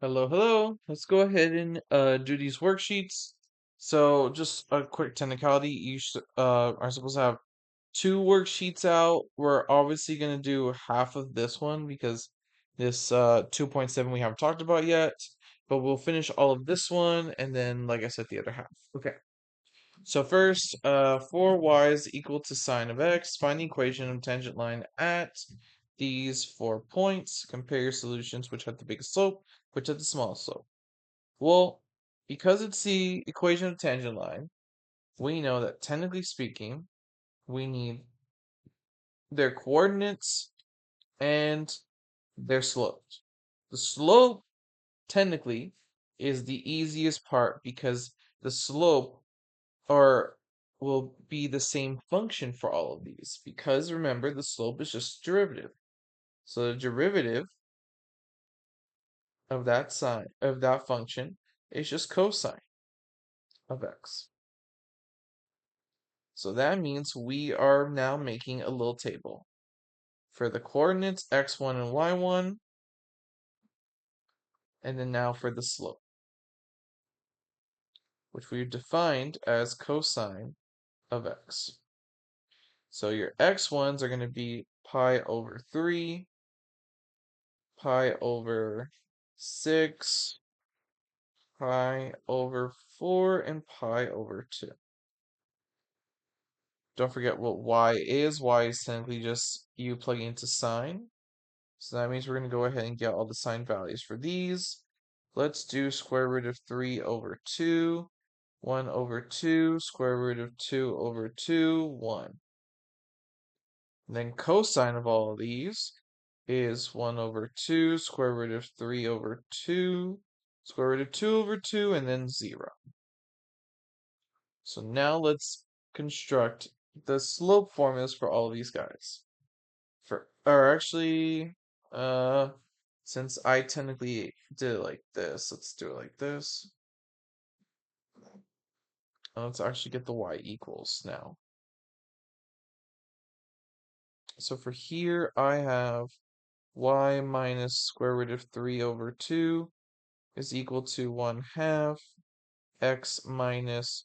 Hello, hello. Let's go ahead and do these worksheets. So just a quick technicality, you are supposed to have two worksheets out. We're obviously gonna do half of this one because this 2.7 we haven't talked about yet, but we'll finish all of this one and then like I said the other half. Okay. So first, 4y is equal to sine of x. Find the equation of tangent line at these 4 points. Compare your solutions, which have the biggest slope, which have the smallest slope. Well, because it's the equation of tangent line, we know that technically speaking, we need their coordinates and their slopes. The slope, technically, is the easiest part because the slope or will be the same function for all of these because remember the slope is just derivative. So the derivative of that function is just cosine of x. So that means we are now making a little table for the coordinates x1 and y1 and then now for the slope, which we've defined as cosine of x. So your x1s are going to be pi over 3, pi over 6, pi over 4, and pi over 2. Don't forget what y is. Y is technically just you plugging into sine. So that means we're going to go ahead and get all the sine values for these. Let's do square root of 3 over 2, 1 over 2, square root of 2 over 2, 1. And then cosine of all of these is 1 over 2, square root of 3 over 2, square root of 2 over 2, and then 0. So now let's construct the slope formulas for all of these guys. Or actually, since I technically did it like this, let's do it like this. Let's actually get the y equals now. So for here, I have y minus square root of 3 over 2 is equal to 1/2 x minus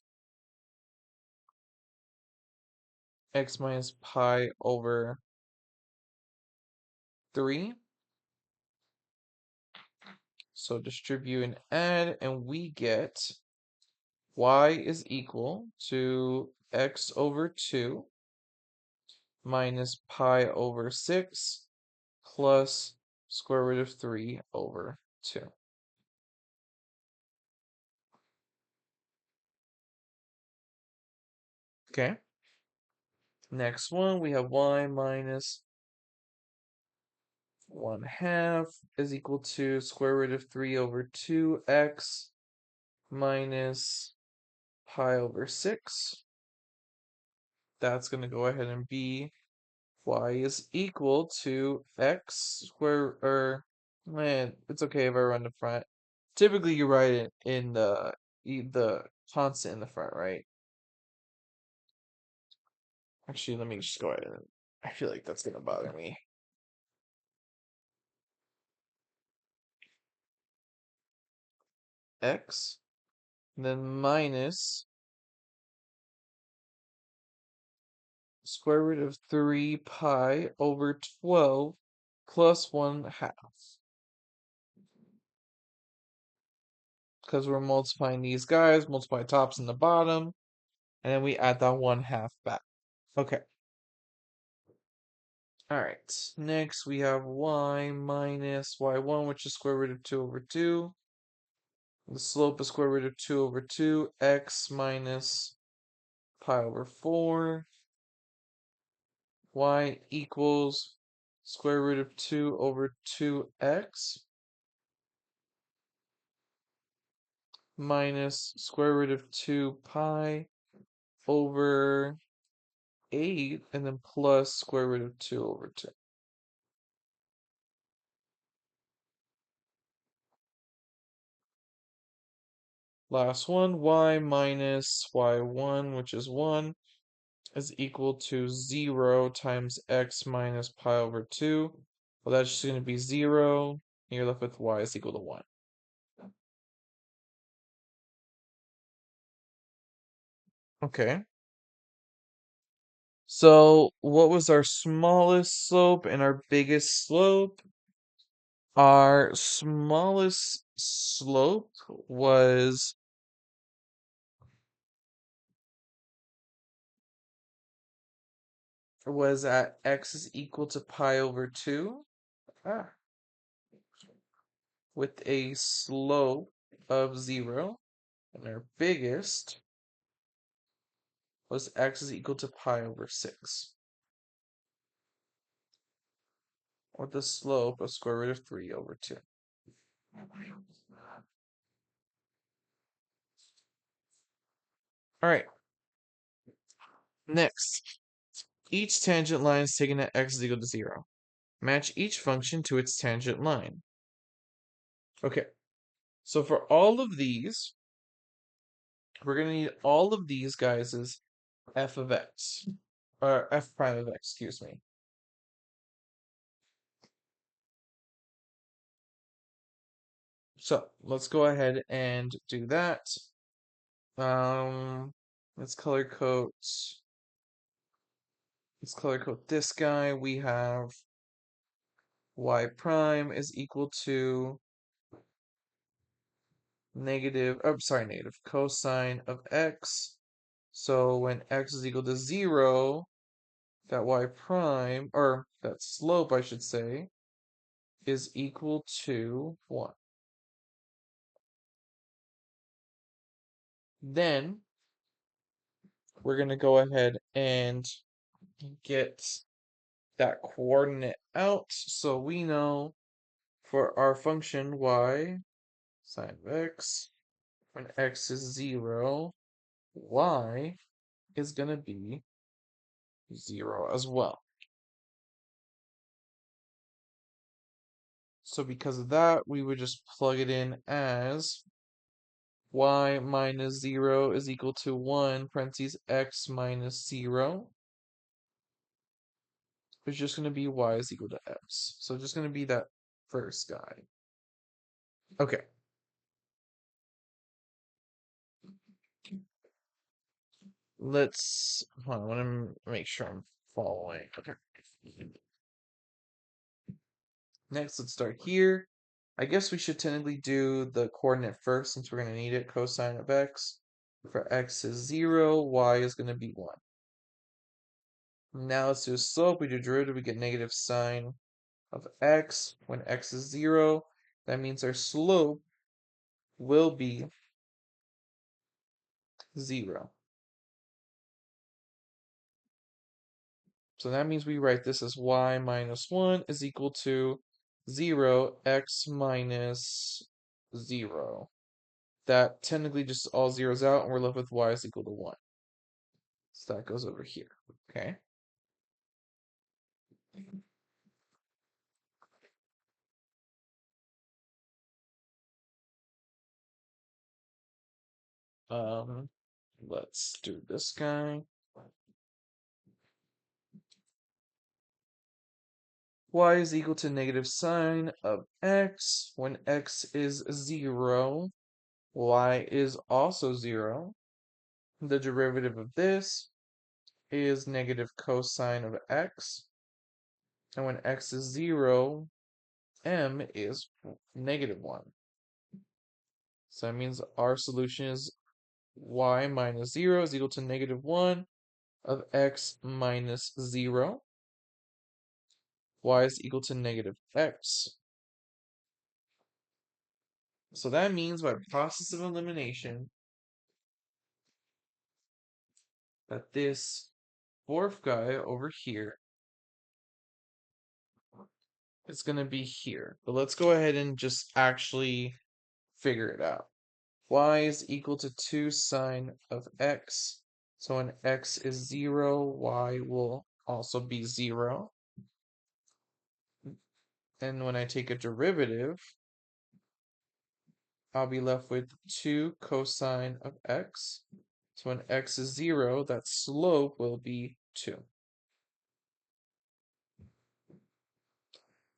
pi over 3. So distribute and add, and we get y is equal to x over 2 minus pi over 6 plus square root of 3 over 2. Okay. Next one, we have y minus 1/2 is equal to square root of 3 over 2x minus pi over 6. That's going to go ahead and be y is equal to x square, or, man, it's okay if I run the front. Typically, you write it in the constant in the front, right? Actually, let me just go ahead and I feel like that's gonna bother me. X, and then minus square root of 3 pi over 12 plus 1/2. Because we're multiplying these guys, multiply tops and the bottom, and then we add that 1/2 back. Okay. Alright, next we have y minus y1, which is square root of 2 over 2. The slope is square root of 2 over 2, x minus pi over 4. Y equals square root of 2 over 2x minus square root of 2 pi over 8 and then plus square root of 2 over 2. Last one, y minus y1, which is 1, is equal to 0 times x minus pi over 2. Well, that's just going to be 0, and you're left with y is equal to 1. Okay. So what was our smallest slope and our biggest slope? Our smallest slope was at x is equal to pi over 2 ah, with a slope of 0. And our biggest was x is equal to pi over 6 with the slope of square root of 3 over 2. All right, next. Each tangent line is taken at x is equal to 0. Match each function to its tangent line. Okay, so for all of these, we're going to need all of these guys as f of x, or f prime of x, excuse me. So let's go ahead and do that. Um, let's color code. Let's color code this guy. We have y prime is equal to negative cosine of x. So when x is equal to 0, that y prime, or that slope, I should say, is equal to 1. Then we're going to go ahead and get that coordinate out. So we know for our function y sine of x, when x is 0, y is going to be 0 as well. So because of that, we would just plug it in as y minus 0 is equal to 1, parentheses x minus 0. It's just going to be y is equal to x. So just going to be that first guy. Okay. Hold on, I want to make sure I'm following. Okay. Next, let's start here. I guess we should technically do the coordinate first since we're going to need it. Cosine of x. For x is 0, y is going to be 1. Now let's do a slope. We do derivative, we get negative sine of x. When x is 0, that means our slope will be 0. So that means we write this as y minus 1 is equal to 0, x minus 0. That technically just all zeros out, and we're left with y is equal to 1. So that goes over here, okay? Um, let's do this guy. Y is equal to negative sine of x. When x is 0, y is also 0. The derivative of this is negative cosine of x. And when x is 0, m is negative 1. So that means our solution is y minus 0 is equal to negative 1 of x minus 0. Y is equal to negative x. So that means by process of elimination that this fourth guy over here is going to be here. But let's go ahead and just actually figure it out. Y is equal to 2 sine of x. So when x is 0, y will also be 0. And when I take a derivative, I'll be left with 2 cosine of x. So when x is 0, that slope will be 2.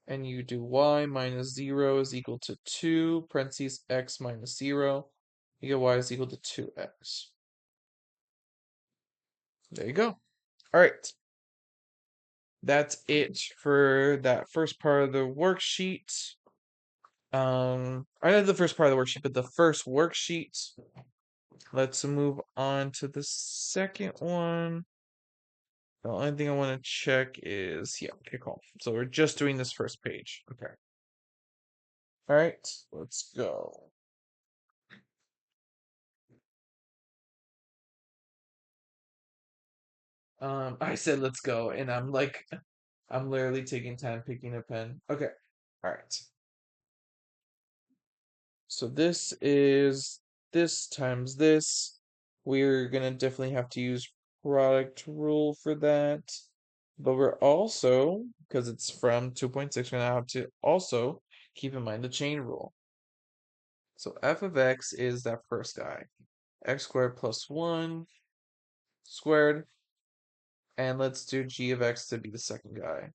And you do y minus 0 is equal to 2, parentheses x minus 0. You get y is equal to 2x. There you go. All right. That's it for that first part of the worksheet. I know the first part of the worksheet, but the first worksheet. Let's move on to the second one. The only thing I want to check is, yeah, okay, cool. So we're just doing this first page. Okay. All right, let's go. I said let's go, and I'm like, I'm literally taking time picking a pen. Okay. All right. So this is this times this. We're gonna definitely have to use product rule for that. But we're also, because it's from 2.6, we're gonna have to also keep in mind the chain rule. So f of x is that first guy. X squared plus 1 squared. And let's do g of x to be the second guy.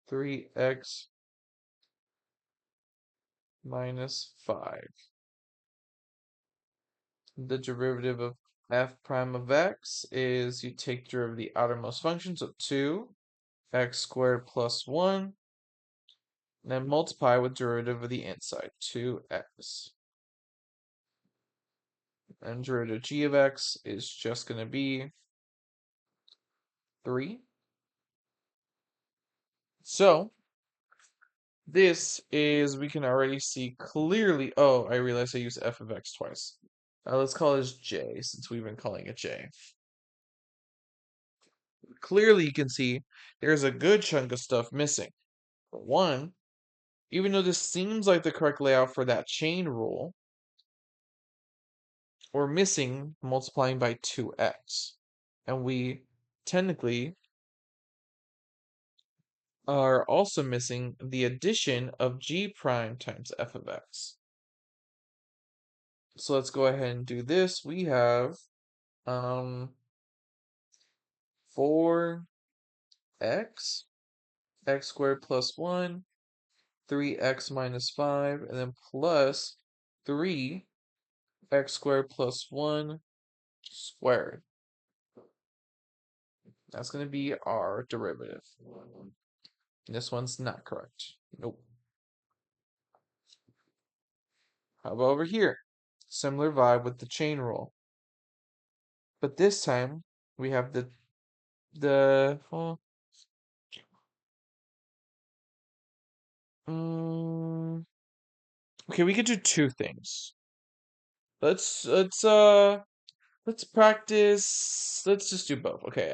3x minus 5. The derivative of f prime of x is you take the derivative of the outermost function, so 2x squared plus 1, and then multiply with derivative of the inside, 2x. And derivative g of x is just going to be 3. So this is, we can already see clearly, oh, I realized I used f of x twice. Let's call this j, since we've been calling it j. Clearly you can see there's a good chunk of stuff missing. For one, even though this seems like the correct layout for that chain rule, we're missing multiplying by 2x. And we technically are also missing the addition of g prime times f of x. So let's go ahead and do this. We have 4x, x squared plus 1, 3x minus 5, and then plus 3x squared plus 1 squared. That's going to be our derivative. This one's not correct. Nope. How about over here? Similar vibe with the chain rule. But this time, we have well, um, okay, we could do two things. Let's practice. Let's just do both. Okay,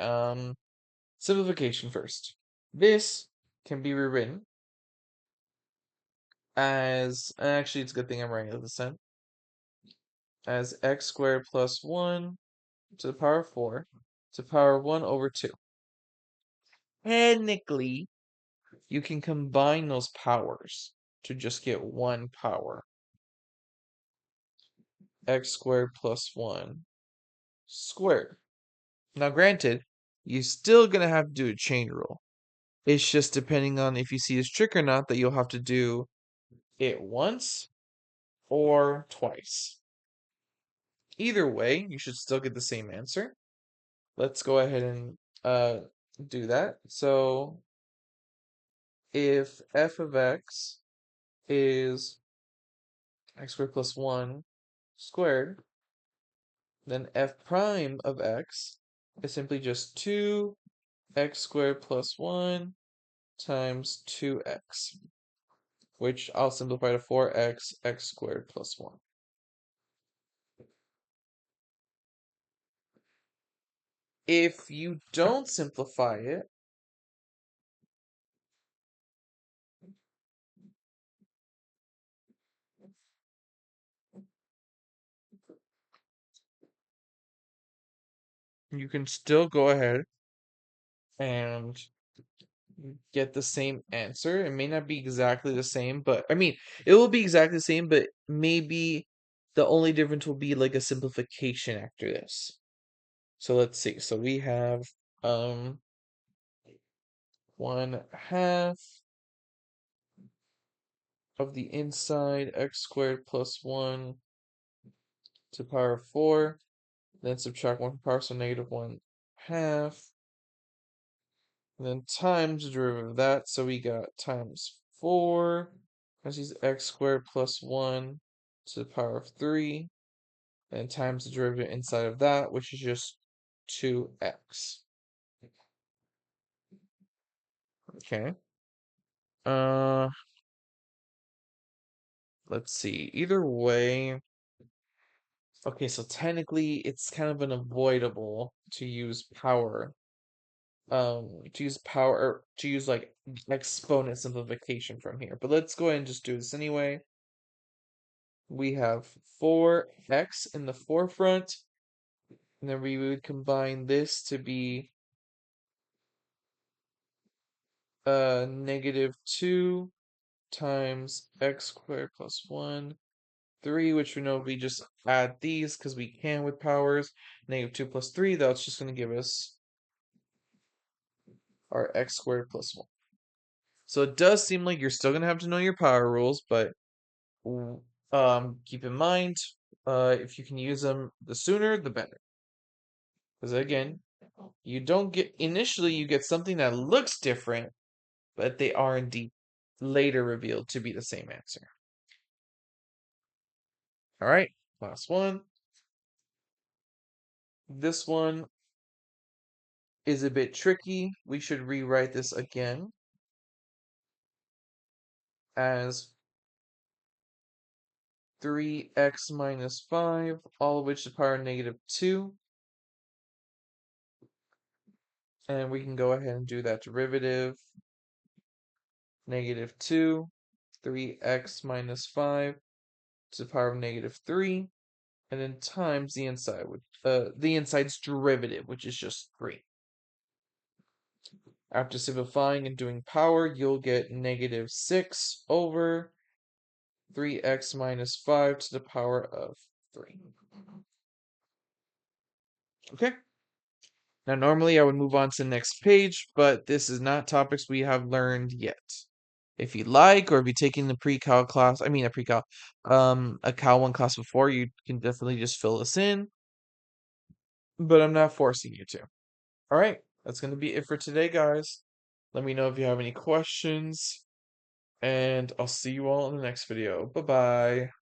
simplification first. This can be rewritten as, actually, it's a good thing I'm writing it this time, as x squared plus 1 to the power of 4 to the power of 1 over 2. Technically, you can combine those powers to just get one power. X squared plus 1 squared. Now, granted, you're still going to have to do a chain rule. It's just depending on if you see this trick or not that you'll have to do it once or twice. Either way, you should still get the same answer. Let's go ahead and do that. So if f of x is x squared plus 1 squared, then f prime of x is simply just 2x squared plus 1 times 2x, which I'll simplify to 4x x squared plus 1. If you don't simplify it, you can still go ahead and get the same answer. It may not be exactly the same, but I mean, it will be exactly the same, but maybe the only difference will be like a simplification after this. So let's see. So we have 1/2 of the inside, x squared plus 1 to the power of 4. Then subtract 1 from power, so negative 1 half. And then times the derivative of that, so we got times 4. That's x squared plus 1 to the power of 3. And times the derivative inside of that, which is just 2x. Okay. Uh, let's see. Either way, okay, so technically it's kind of unavoidable to use power. To use like exponent simplification from here. But let's go ahead and just do this anyway. We have 4x in the forefront, and then we would combine this to be negative 2 times x squared plus 1, 3, which we know we just add these because we can with powers. Negative 2 plus 3, that's just going to give us our x squared plus 1. So it does seem like you're still going to have to know your power rules, but keep in mind, if you can use them, the sooner the better. Because again, you don't get initially you get something that looks different, but they are indeed later revealed to be the same answer. All right, last one. This one is a bit tricky. We should rewrite this again as 3x minus 5, all of which to the power of negative 2. And we can go ahead and do that derivative. Negative 2, 3x minus 5 to the power of negative 3, and then times the inside, the inside's derivative, which is just 3. After simplifying and doing power, you'll get negative 6 over 3x minus 5 to the power of 3. Okay. Now, normally I would move on to the next page, but this is not topics we have learned yet. If you like, or if you're taking the pre-cal class, I mean a pre-cal, a Cal 1 class before, you can definitely just fill this in, but I'm not forcing you to. All right, that's going to be it for today, guys. Let me know if you have any questions, and I'll see you all in the next video. Bye-bye.